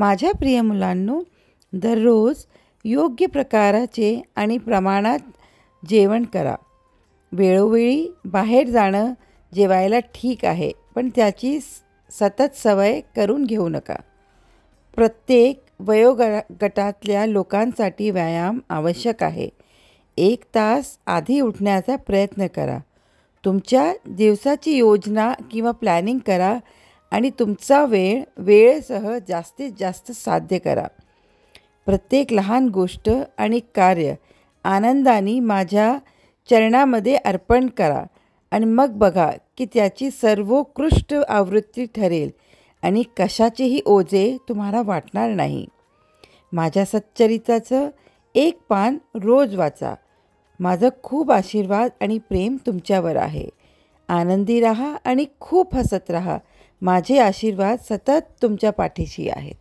माझ्या प्रिय मुलांनो, दररोज योग्य प्रकाराचे आणि प्रमाणात जेवण करा. वेळोवेळी बाहेर जाणं जेवायला ठीक आहे, पण त्याची सतत सवय करून घेऊ नका. प्रत्येक गटातल्या लोकांसाठी व्यायाम आवश्यक आहे. 1 तास आधी उठण्याचा प्रयत्न करा. तुमच्या दिवसाची योजना किंवा प्लॅनिंग करा आणि तुमचा वेळेसह जास्तीत जास्त साध्य करा. प्रत्येक लहान गोष्ट आणि कार्य आनंदाने माझ्या चरणामध्ये अर्पण करा आणि मग बघा की त्याची सर्वोत्कृष्ट आवृत्ती ठरेल आणि कशाचेही ओझे तुम्हाला वाटणार नाही. माझ्या सच्चरित्राचं 1 पान रोज वाचा. माझं खूप आशीर्वाद आणि प्रेम तुमच्यावर आहे. आनंदी राहा आणि खूप हसत राहा. माझे आशीर्वाद सतत तुमच्या पाठीशी आहेत.